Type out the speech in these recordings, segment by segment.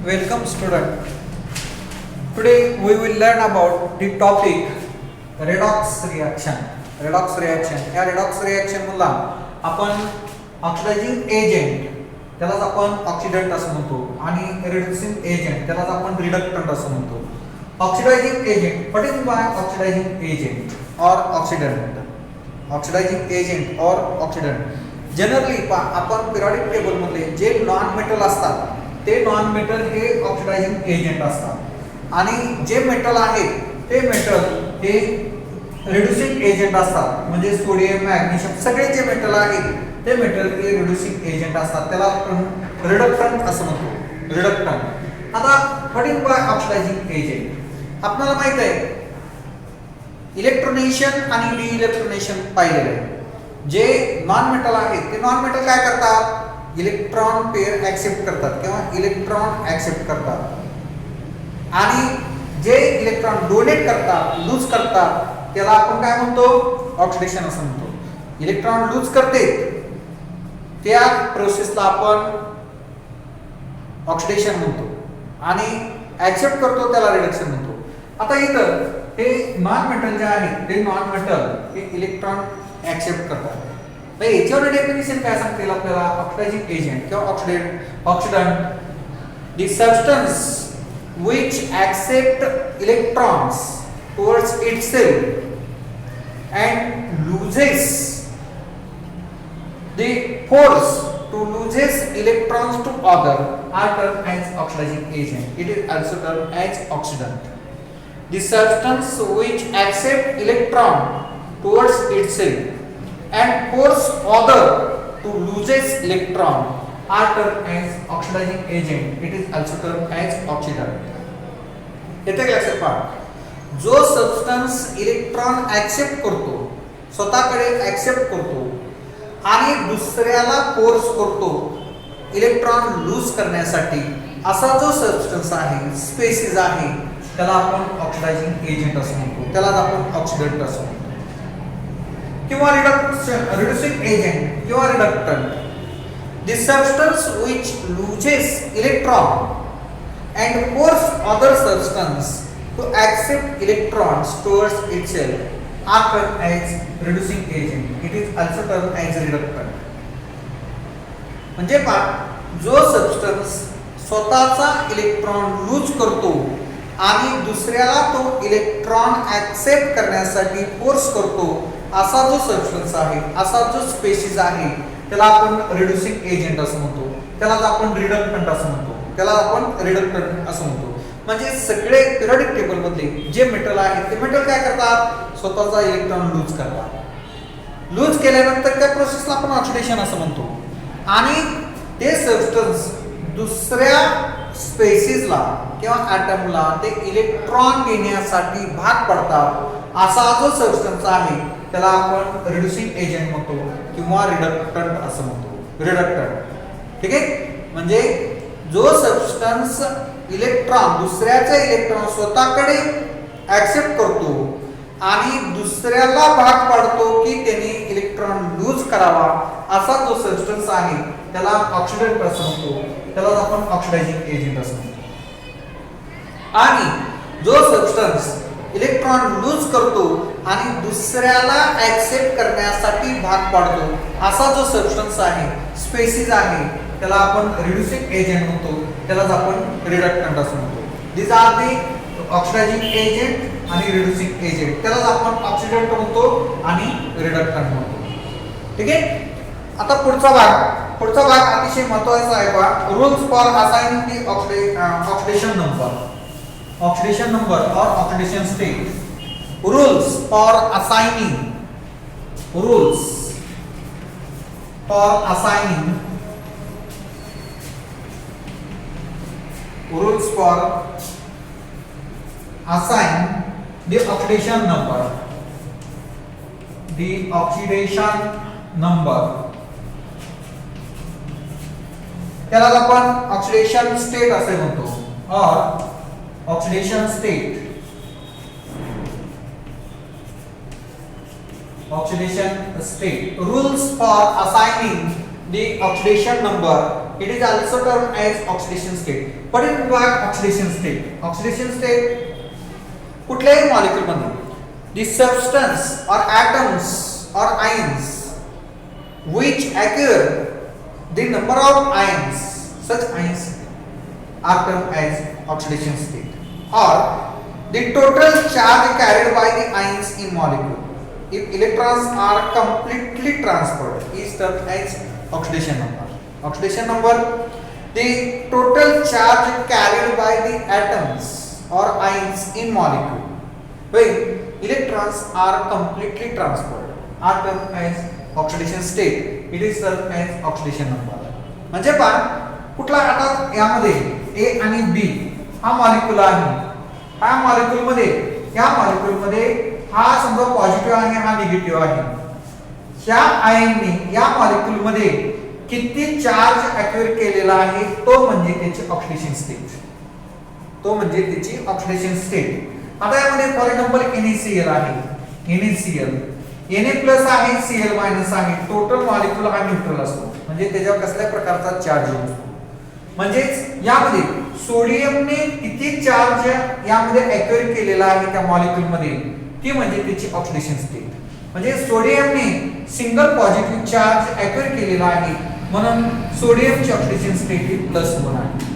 Welcome student. Today we will learn about the topic redox reaction. Redox reaction. या redox reaction मधला आपण oxidizing agent त्यालाच आपण oxidant असं म्हणतो आणि रिड्युसिंग एजंट त्यालाच आपण रिडक्टंट असं म्हणतो. Oxidizing agent what is by oxidizing agent और ऑक्सिडंट. ऑक्सिडायझिंग एजंट और ऑक्सिडंट जनरली आपण पिरियडिक टेबल मध्ये जे नॉन मेटल असतात ते नॉन मेटल हे ऑक्सिडायझिंग एजंट असतात आणि जे मेटल आहेत ते मेटल हे रिड्युसिंग एजंट असतात. म्हणजे सोडियम मॅग्नेशियम सगळे जे मेटल आहेत ते मेटल हे रिड्युसिंग एजंट असतात. त्याला आपण रिडक्टंट असं म्हणतो. रिडक्टंट. आता what is by oxidizing agent आपल्याला माहित आहे इलेक्ट्रोनेशन आणि डी इलेक्ट्रोनेशन पाहिलेलं आहे. जे नॉन मेटल आहेत ते नॉन मेटल काय करतात इलेक्ट्रॉन पेअर ऍक्सेप्ट करतात किंवा इलेक्ट्रॉन ऍक्सेप्ट करतात आणि जे इलेक्ट्रॉन डोनेट करतात लूज करतात त्याला आपण काय म्हणतो ऑक्सिडेशन असं म्हणतो. इलेक्ट्रॉन लूज करते त्या प्रोसेसला आपण ऑक्सिडेशन म्हणतो आणि ऍक्सेप्ट करतो त्याला रिडक्शन म्हणतो. आता इथं हे नॉन मेटल जे आहे ते नॉन मेटल हे इलेक्ट्रॉन ऍक्सेप्ट करतात. याच्यावर डेफिनेशन काय सांगते आपल्याला ऑक्सिडायझिंग एजंट किंवा oxidant the substance which accept electrons towards itself and loses the force to loses electrons to other are termed as oxidizing agent. It is also termed as oxidant. The substance which accept electron towards itself and force other to loses electron are termed as oxidizing agent. It is also termed as oxidant. येथे लक्षात पहा जो substance electron accept करतो स्वतःकडे accept करतो आणि दुसऱ्याला force करतो इलेक्ट्रॉन लूज करण्यासाठी असा जो सबस्टन्स आहे स्पेसिस आहे त्याला आपण ऑक्सिडायझिंग एजंट असं म्हणतो. त्यालाच आपण ऑक्सिडंट असं म्हणतो किंवा रिड्युसिंग एजंट किंवा रिडक्टंट. The substance which loses electron and force other substance to accept electrons towards itself are termed as reducing agent. It is also termed as reductant. म्हणजे जो सबस्टन्स स्वतःचा इलेक्ट्रॉन लूज करतो आणि दुसऱ्याला तो इलेक्ट्रॉन ऍक्सेप्ट करण्यासाठी force करतो असा जो सबस्टन्स आहे असा जो स्पेसिस आहे त्याला आपण रिड्युसिंग एजंट असं म्हणतो. त्यालाच आपण रिडक्टंट असं म्हणतो. त्याला आपण रिडक्टंट असं म्हणतो. म्हणजे सगळे पिरियडिक टेबल मधले जे मेटल आहेत ते मेटल काय करतात स्वतःचा इलेक्ट्रॉन लूज करतात. लूज केल्यानंतर त्या प्रोसेसला आपण ऑक्सिडेशन असं म्हणतो आणि ते सबस्टन्स दुसऱ्या स्पेसिसला किंवा ॲटमला ते इलेक्ट्रॉन घेण्यासाठी भाग पडतात असा जो सबस्टन्स आहे त्याला आपण रिड्युसिंग एजंट म्हणतो किंवा रिडक्टंट असं म्हणतो. रिडक्टंट. ठीक आहे. म्हणजे जो सबस्टन्स इलेक्ट्रॉन दुसऱ्याचा इलेक्ट्रॉन स्वतःकडे ऍक्सेप्ट करतो आणि दुसऱ्याला भाग पाडतो की त्याने इलेक्ट्रॉन लूज करावा असा जो सबस्टन्स आहे त्याला ऑक्सिडंट असं म्हणतो. त्याला आपण ऑक्सिडायझिंग एजंट असं म्हणतो. आणि जो सबस्टन्स इलेक्ट्रॉन लूज करतो आणि दुसऱ्याला ऍक्सेप्ट करण्यासाठी भाग पाडतो असा जो सबस्टन्स आहे स्पेसिस आहे त्याला आपण रिड्युसिंग एजंट म्हणतो. त्यालाच आपण रिडक्टंट असं म्हणतो. दिस आर दी ऑक्सिडायझिंग एजंट आणि रिड्युसिंग एजंट. त्यालाच आपण ऑक्सिडंट म्हणतो आणि रिडक्टंट म्हणतो. ठीक आहे. आता पुढचा भाग अतिशय महत्त्वाचा आहे पहा rules for assigning the oxidation number. Oxidation number or oxidation state. Rules for assigning the oxidation number. The oxidation number त्याला आपण ऑक्सिडेशन स्टेट असे म्हणतो or oxidation state. Rules for assigning the oxidation number it is also termed as oxidation state. What is oxidation state? Oxidation state कुठल्याही molecule मध्ये the substance or atoms or ions which occur, the number of ions, such ions are termed as oxidation state, or the total charge carried by the ions in molecule if electrons are completely transferred is termed as oxidation number. Oxidation number, the total charge carried by the atoms or ions in molecule when electrons are completely transferred are termed as oxidation state. It is termed as oxidation number. म्हणजे पहा कुठला आता यामध्ये A आणि B हा molecule आहे. हा molecule मध्ये या मॉलिक्यूल मध्ये हा समजा पॉझिटिव्ह आहे, हा निगेटिव्ह आहे. ह्या आयनने या मॉलिक्यूल मध्ये किती चार्ज ऍक्युरेट केलेला आहे तो म्हणजे त्याची ऑक्सिडेशन स्टेट. तो म्हणजे त्याची ऑक्सिडेशन स्टेट. आता यामध्ये फॉर एक्झाम्पल NaCl आहे. NaCl Na+ आहे, Cl- आहे. टोटल मॉलिक्यूल हा न्यूट्रल असतो. म्हणजे त्याच्यावर कसल्या प्रकारचा चार्ज नसतो. म्हणजेच यामध्ये सोडियमने किती चार्ज यामध्ये ऍक्युरेट केलेला आहे त्या मॉलिक्यूल मध्ये ती म्हणजे त्याची ऑक्सिडेशन स्टेट. म्हणजे सोडियमने सिंगल पॉझिटिव्ह चार्ज ऍक्युरेट केलेला आहे म्हणून सोडियमची ऑक्सिडेशन स्टेट ही +1 आहे.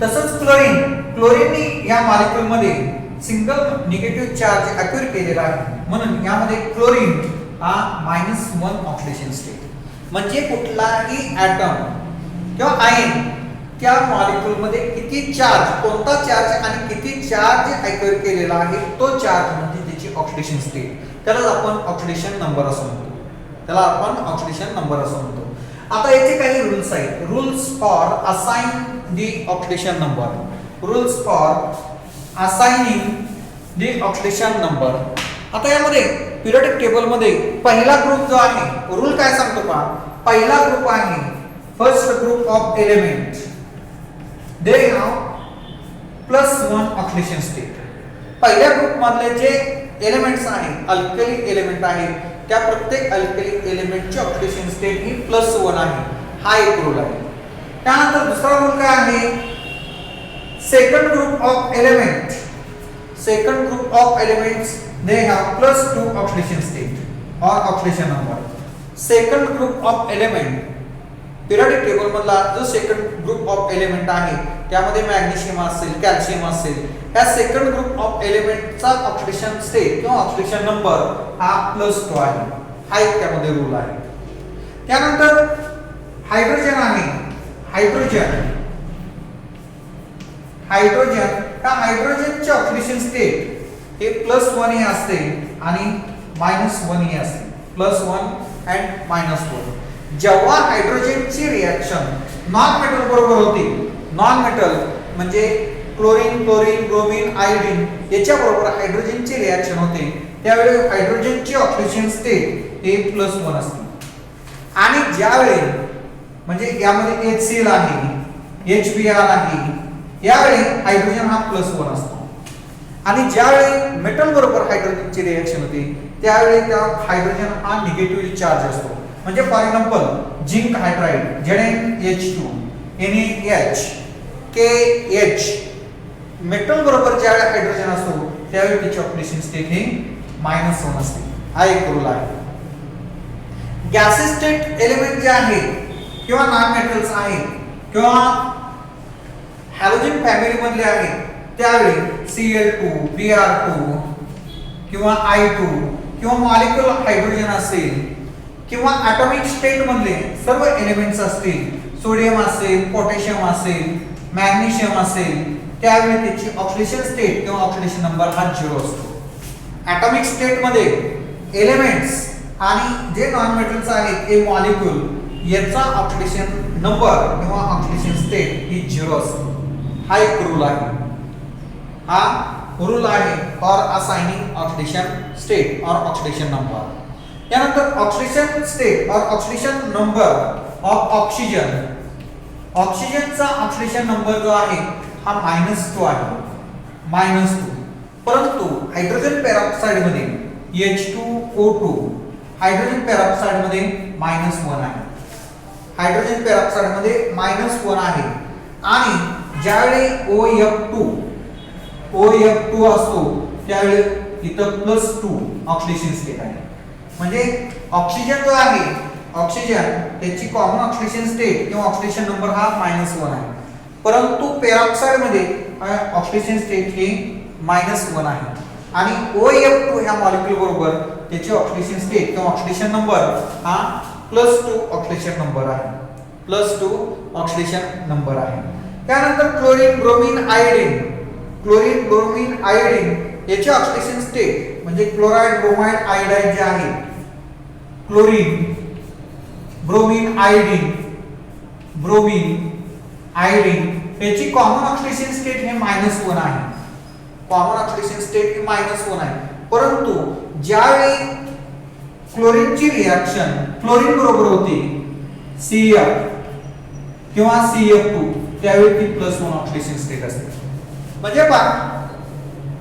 तसंच क्लोरीनने या मॉलिक्यूल मध्ये सिंगल निगेटिव्ह चार्ज ऍक्युरेट केलेला आहे म्हणून यामध्ये क्लोरीन हा -1 ऑक्सिडेशन स्टेट. म्हणजे कुठलाही ऍटम किंवा आयन त्या मॉलिक्यूल मध्ये किती चार्ज, कोणता चार्ज आणि किती चार्ज ऍक्युरेट केलेला आहे तो चार्ज म्हणजे त्याची ऑक्सिडेशन स्टेट. त्याला आपण ऑक्सिडेशन नंबर असं म्हणतो. त्याला आपण ऑक्सिडेशन नंबर असं म्हणतो. आता याचे काही रूल्स आहेत. Rules for assign the oxidation number. Rules for assigning the oxidation number. आता यामध्ये पिरियोडिक टेबल मध्ये पहिला ग्रुप जो आहे, रूल काय सांगतो पहा. पहिला ग्रुप आहे first group of element, they have +1 oxidation state. पहिल्या ग्रुप मधले जे एलिमेंट्स आहेत, अल्कली एलिमेंट आहेत, त्या प्रत्येक अल्कली एलिमेंटची ऑक्सिडेशन स्टेट ही +1 आहे. हा एक रूल आहे. त्यानंतर दुसरा रूल काय आहे, second group of element, second group of elements they have +2 oxidation state or oxidation number. Second group of element periodic table मधला जो सेकंड ग्रुप ऑफ एलिमेंट आहे त्यामध्ये मॅग्नेशियम असेल, कॅल्शियम असेल, या सेकंड ग्रुप ऑफ एलिमेंटचा ऑक्सिडेशन स्टेट किंवा oxidation number हा +2 आहे. हा एक त्यामध्ये रूल आहे. त्यानंतर हायड्रोजन आहे. हायड्रोजन त्या हायड्रोजनचे ऑक्सिडेशन स्टेट हे +1 ही असते आणि -1 ही असते. +1 and -1. जेव्हा हायड्रोजनची रिएक्शन नॉन मेटल बरोबर होते, नॉन मेटल म्हणजे क्लोरीन, ब्रोमीन, आयोडीन याच्या बरोबर हायड्रोजनची रिएक्शन होते त्यावेळी हायड्रोजनची ऑक्सिडेशन स्टेट हे +1 असते. आणि ज्यावेळी म्हणजे यामध्ये HCl आहे, HBr आहे, यावेळी हायड्रोजन हा +1 असतो. आणि ज्यावेळी मेटल बरोबर हायड्रोजनची रिएक्शन होते त्यावेळी त्या हायड्रोजन हा निगेटिव्हली चार्ज असतो. म्हणजे for example zinc hydride ZnH2 NaH KH metal बरोबर ज्यावेळी हायड्रोजन असतो त्यावेळी त्याची ऑक्सिडेशन स्टेट ही -1 असते. हा एक रूल आहे. गॅसेस स्टेट एलिमेंट जे आहे किंवा नॉन मेटल्स आहेत किंवा हॅलोजन फॅमिली मधले आहेत त्यावेळी Cl2, Br2 किंवा I2 किंवा मॉलिक्युलर हायड्रोजन असेल किंवा ॲटॉमिक स्टेट मधले सर्व एलिमेंट्स असतील, सोडियम असेल, पोटॅशियम असेल, मॅग्नेशियम असेल, त्यावेळी त्याची ऑक्सिडेशन स्टेट किंवा ऑक्सिडेशन नंबर हा 0 असतो. ॲटॉमिक स्टेट मध्ये एलिमेंट्स आणि जे नॉन मेटल्स आहेत हे मॉलिक्यूल याचा ऑक्सिडेशन नंबर किंवा ऑक्सिडेशन स्टेट ही 0 असते. हा एक रूल आहे. हा रूल आहे फॉर असाइनिंग ऑक्सिडेशन स्टेट और ऑक्सिडेशन नंबर. यानंतर ऑक्सिडेशन स्टेट और ऑक्सिडेशन नंबर ऑफ ऑक्सिजन. ऑक्सिजनचा ऑक्सिडेशन नंबर जो आहे हा -2 आहे, -2. परंतु हायड्रोजन पेरॉक्साइड मध्ये H2O2 हायड्रोजन पेरॉक्साइड मध्ये -1 आहे. हायड्रोजन पेरॉक्साइड मध्ये -1 आहे आणि ज्यावेळी OF2 असतो त्यावेळी इथं +2 ऑक्सिडेशन स्टेट आहे. म्हणजे ऑक्सिजन जो आहे ऑक्सिजन त्याची कॉमन ऑक्सिडेशन स्टेट किंवा ऑक्सिडेशन नंबर हा -1 आहे, परंतु पेरॉक्साइड मध्ये ऑक्सिडेशन स्टेट हे -1 आहे आणि OF2 ह्या मॉलिक्यूल बरोबर त्याची ऑक्सिडेशन स्टेट किंवा ऑक्सिडेशन नंबर हा +2 ऑक्सिडेशन नंबर आहे, +2 ऑक्सिडेशन नंबर आहे. त्यानंतर क्लोरीन ब्रोमीन आयोडीन याची ऑक्सिडेशन स्टेट म्हणजे क्लोराइड ब्रोमाइड आयोडाइड जे आहे, क्लोरीन ब्रोमीन आयोडीन याची कॉमन ऑक्सिडेशन स्टेट हे -1 आहे. कॉमन ऑक्सिडेशन स्टेट हे -1 आहे, परंतु ज्यावेळी क्लोरीनची रिएक्शन क्लोरीन बरोबर होती CF किंवा CF2 त्यावेळी ती +1 ऑक्सिडेशन स्टेट असते. म्हणजे पहा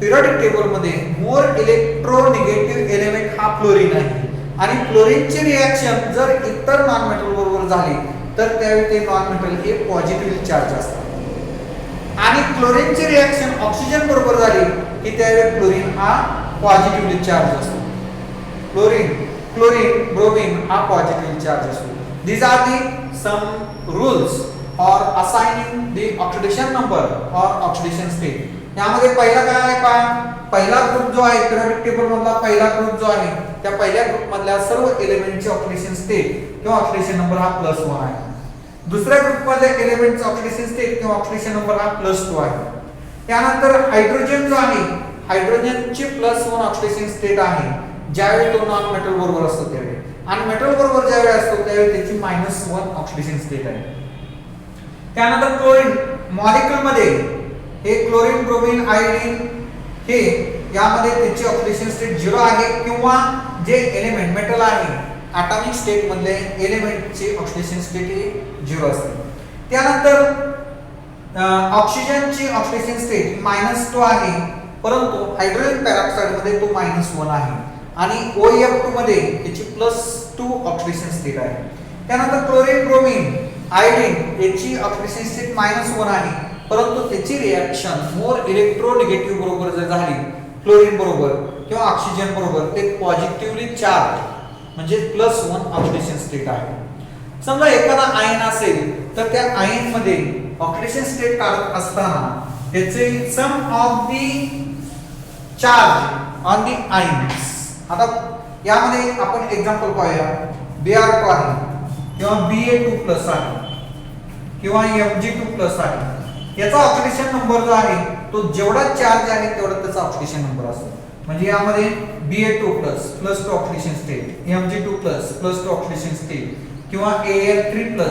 पिरियोडिक टेबल मध्ये मोर इलेक्ट्रोनिगेटिव्ह एलिमेंट हा फ्लोरीन आहे आणि फ्लोरीनची रिएक्शन जर इतर नॉन मेटल बरोबर झाली तर त्यावेळी ते नॉन मेटल हे पॉझिटिव्हली चार्ज असतात आणि क्लोरीनची रिएक्शन ऑक्सिजन बरोबर झाली की त्यावेळी फ्लोरीन हा पॉझिटिव्हली चार्ज असतो. क्लोरीन ब्रोमीन हा पॉझिटिव्हली चार्ज असतो. These are the some rules for assigning the oxidation number or oxidation state. यामध्ये पहिला काय आहे पहा, पहिला ग्रुप जो आहे पिरियोडिक टेबल मधला पहिला ग्रुप जो आहे त्या पहिल्या ग्रुप मधल्या सर्व एलिमेंटचे ऑक्सिडेशन स्टेट किंवा ऑक्सिडेशन नंबर हा +1 आहे. दुसऱ्या ग्रुप मधल्या एलिमेंटचा ऑक्सिडेशन स्टेट किंवा ऑक्सिडेशन नंबर हा +2 आहे. त्यानंतर हायड्रोजन जो आहे हायड्रोजनची +1 ऑक्सिडेशन स्टेट आहे ज्यावेळी तो नॉन मेटल बरोबर असतो त्यावेळी, आणि मेटल बरोबर ज्यावेळी असतो त्यावेळी त्याची -1 ऑक्सिडेशन स्टेट आहे. त्यानंतर क्लोरीन मॉलिक्यूल मध्ये हे क्लोरीन ब्रोमीन आयोडीन हे यामध्ये त्याची ऑक्सिडेशन स्टेट 0 आहे किंवा जे एलिमेंट मेटल आहे ॲटॉमिक स्टेट मधले एलिमेंटची ऑक्सिडेशन स्टेट ही 0 असते. त्यानंतर ऑक्सिजनची ऑक्सिडेशन स्टेट -2 आहे, परंतु हायड्रोजन पेरॉक्साइड मध्ये तो -1 आहे आणि OF2 मध्ये याची +2 ऑक्सिडेशन स्टेट आहे. त्यानंतर क्लोरीन ब्रोमीन आयोडीन याची ऑक्सिडेशन स्टेट -1 आहे, परंतु त्याची रिएक्शन मोर इलेक्ट्रोनिगेटिव्ह बरोबर जर झाली क्लोरीन बरोबर किंवा ऑक्सिजन बरोबर ते पॉझिटिव्हली चार्ज म्हणजे +1 ऑक्सिडेशन स्टेट आहे. समजा एखादा आयन असेल तर त्या आयन मध्ये ऑक्सिडेशन स्टेट काढत असताना त्याचे sum of the charge on the ions, आता यामध्ये आपण एक्झाम्पल पाहूया, Br2 आहे किंवा Ba2+ आहे किंवा Mg2+ आहे, याचा ऑक्सिडेशन नंबर जो आहे तो जेवढा चार्ज आहे तेवढा त्याचा ऑक्सिडेशन नंबर असतो. म्हणजे यामध्ये Ba2+ +2 oxidation state, Mg2+ +2 oxidation state किंवा Al3+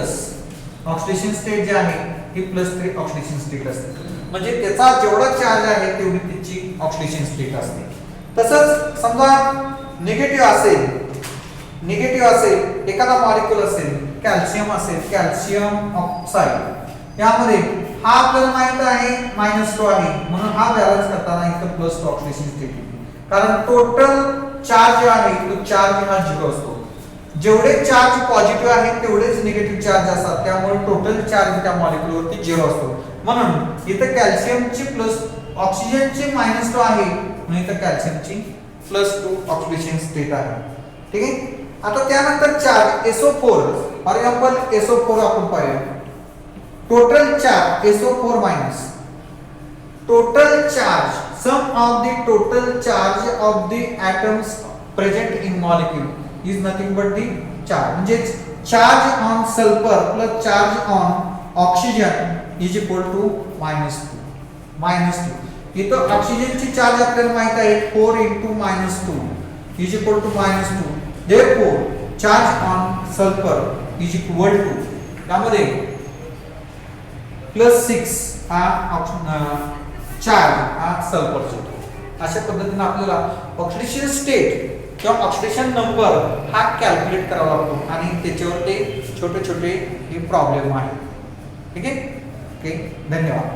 ऑक्सिडेशन स्टेट जे आहे ही +3 ऑक्सिडेशन स्टेट असते. म्हणजे त्याचा जेवढा चार्ज आहे तेवढी त्याची ऑक्सिडेशन स्टेट असते. तसंच समजा निगेटिव्ह असेल एखादा मॉलिक्यूल असेल, कॅल्शियम असेल, कॅल्शियम ऑक्साईड, यामध्ये हा आपल्याला माहित आहे -2 आहे म्हणून हा बॅलन्स करताना इथं +2 ऑक्सिडेशन स्टेट येते, कारण टोटल चार्ज आहे तो चार्ज हा 0 असतो. जेवढे चार्ज पॉझिटिव्ह आहेत तेवढेच निगेटिव्ह चार्ज असतात, त्यामुळे टोटल चार्ज त्या मॉलिक्यूल वरती 0 असतो. म्हणून इथं कॅल्शियमची ऑक्सिजनची -2 आहे म्हणून इथं कॅल्शियमची +2 ऑक्सिडेशन स्टेट आहे. ठीक आहे. आता त्यानंतर charge SO4 for example SO4 आपण पाहूया. Total charge SO4- total charge sum of the total charge of the atoms present in molecule is nothing but the charge. म्हणजे charge on sulphur plus charge on oxygen is equal to -2. इथं ऑक्सिजनची charge आपल्याला माहित आहे 4 × -2 is equal to -2. therefore charge on sulphur is equal to त्यामध्ये +6 हा charge हा सल्फरचा होतो. अशा पद्धतीने आपल्याला ऑक्सिडेशन स्टेट किंवा ऑक्सिडेशन नंबर हा कॅल्क्युलेट करावा लागतो आणि त्याच्यावर ते छोटे छोटे हे प्रॉब्लेम आहे. ठीक आहे. ओके, धन्यवाद.